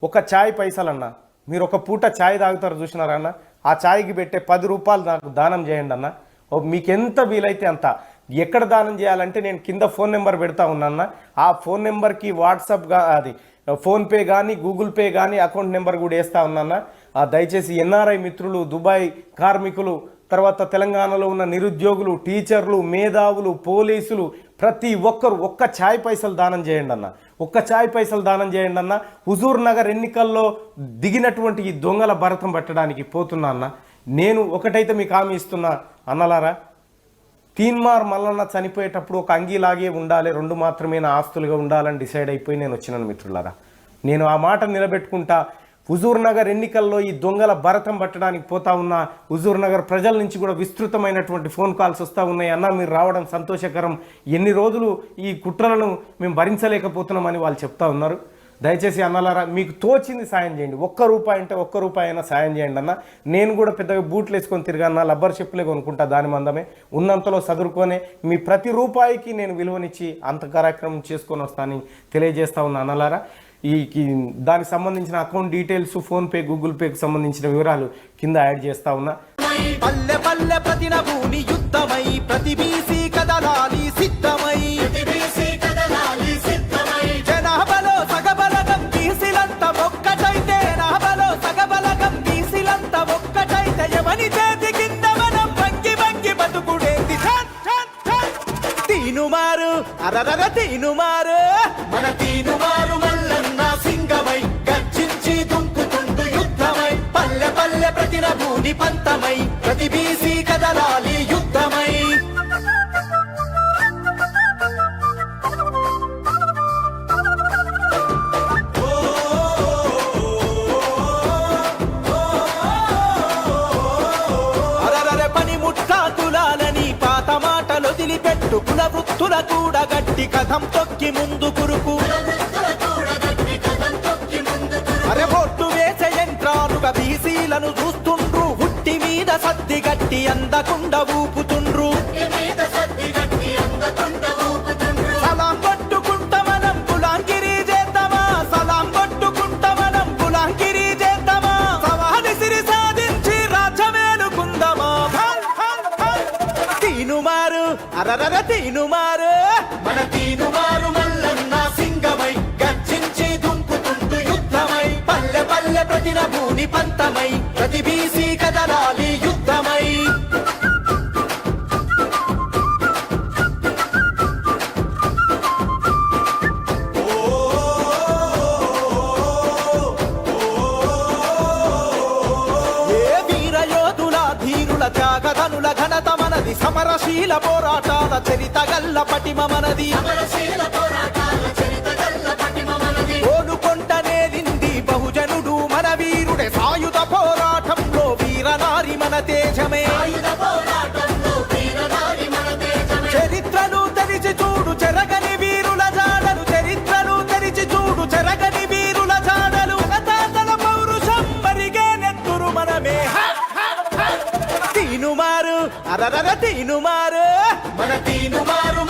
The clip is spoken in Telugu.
ఒక ఛాయ్ పైసలన్న మీరు ఒక పూట ఛాయ్ తాగుతారు చూసినారా అన్న ఆ ఛాయ్కి పెట్టే 10 రూపాయలు నాకు దానం చేయండి అన్న మీకు ఎంత వీలైతే అంత ఎక్కడ దానం చేయాలంటే నేను కింద ఫోన్ నెంబర్ పెడతా ఉన్నాన్న ఆ ఫోన్ నెంబర్కి వాట్సాప్ అది ఫోన్పే కానీ గూగుల్ పే కానీ అకౌంట్ నెంబర్ కూడా వేస్తా ఉన్నాన్న దయచేసి ఎన్ఆర్ఐ మిత్రులు దుబాయ్ కార్మికులు తర్వాత తెలంగాణలో ఉన్న నిరుద్యోగులు టీచర్లు మేధావులు పోలీసులు ప్రతి ఒక్కరు ఒక్క ఛాయ్ పైసలు దానం చేయండి అన్న ఒక్క ఛాయ్ పైసలు దానం చేయండి అన్న హుజూర్ నగర్ ఎన్నికల్లో దిగినటువంటి ఈ దొంగల భరతం పట్టడానికి పోతున్నా అన్న నేను ఒకటైతే మీకు హామీ ఇస్తున్నా అన్నలారా తీన్మార్ మల్లన్న చనిపోయేటప్పుడు ఒక అంగీలాగే ఉండాలి 2 మాత్రమే నా ఆస్తులుగా ఉండాలని డిసైడ్ అయిపోయి నేను వచ్చినాను మిత్రులారా నేను ఆ మాట నిలబెట్టుకుంటా హుజూర్ నగర్ ఎన్నికల్లో ఈ దొంగల భరతం పట్టడానికి పోతా ఉన్న హుజూర్ నగర్ ప్రజల నుంచి కూడా విస్తృతమైనటువంటి ఫోన్ కాల్స్ వస్తూ ఉన్నాయి అన్న మీరు రావడం సంతోషకరం ఎన్ని రోజులు ఈ కుట్రలను మేము భరించలేకపోతున్నామని వాళ్ళు చెప్తా ఉన్నారు దయచేసి అన్నలారా మీకు తోచింది సాయం చేయండి ₹1 అంటే ₹1 అయినా సాయం చేయండి అన్న నేను కూడా పెద్దగా బూట్లు వేసుకొని తిరిగాను లబ్బర్ చెప్పులే కొనుక్కుంటా దాని మందమే ఉన్నంతలో చదువుకొనే మీ ప్రతి రూపాయికి నేను విలువనిచ్చి అంత కార్యక్రమం చేసుకొని వస్తానని తెలియజేస్తా ఉన్నా అన్నలారా ఈ దానికి సంబంధించిన అకౌంట్ డీటెయిల్స్ ఫోన్పే గూగుల్ పేకి సంబంధించిన వివరాలు కింద యాడ్ చేస్తా ఉన్నా పల్లె పల్లె ప్రతిన భూమి యుద్ధమై ప్రతి బీసీ కదలాలి సిద్ధమై జనాభాలో సగబలగం బీసీలంతా ఒక్కటైతే నాభలో సగబలగం బీసీలంతా ఒక్కటైతే ఎవని చేతి కింద మనం వంగి వంగి బతుకుడేది తీనుమారు అరరర తీనుమారు మన తీనుమారు మల్లన్న సింగమై గర్జించి దుంకుతుండు యుద్ధమై పల్లె పల్లె ప్రతిన భూమి పంతమై ప్రతి బీసీ కదలాలి యుద్ధమై వదిలిపెట్టు కుల వృత్తుల కూడా గట్టి కథం తొక్కి ముందు కురుకు అరే బొట్టు వేసే యంత్రాలుగా బీసీలను చూస్తుండ్రు హుట్టి మీద సద్ది గట్టి అందకుండా ఊపుతుండ్రు సలాం కొట్టుకుంటా మనం గులాంగిరి చేద్దామా సలాం కొట్టుకుంటా మనం గులాంగిరి చేద్దామా సవాని సిరి సాధించి రాజ్యమేలుకుందామా తీనుమారు అరరర తీనుమారు మన తీనుమారు మల్లన్న సింగమై గర్జించి దుంకుతుండు యుద్ధమై పల్లె పల్లె ప్రతిన భూని పంతమై ప్రతి బీసీ కదలాలి యుద్ధమై త్యాగధనుల ఘనత మనది సమరశీల పోరాటాల చరిత గల్ల పటిమ మనది ఓలుకొంటనేలింది బహుజనుడు మన వీరుడే సాయుధ పోరాటంలో వీరనారి మన తేజమే చరిత్రను తెరిచి చూడు చెరగని వీరుల జాడలు చరిత్రను తెరిచి చూడు చెరగని వీరుల జాడలు తాతల పౌరుషం మరిగే నెత్తురు మనమే తీనుమారు అరరర తీనుమారు మన తీనుమారు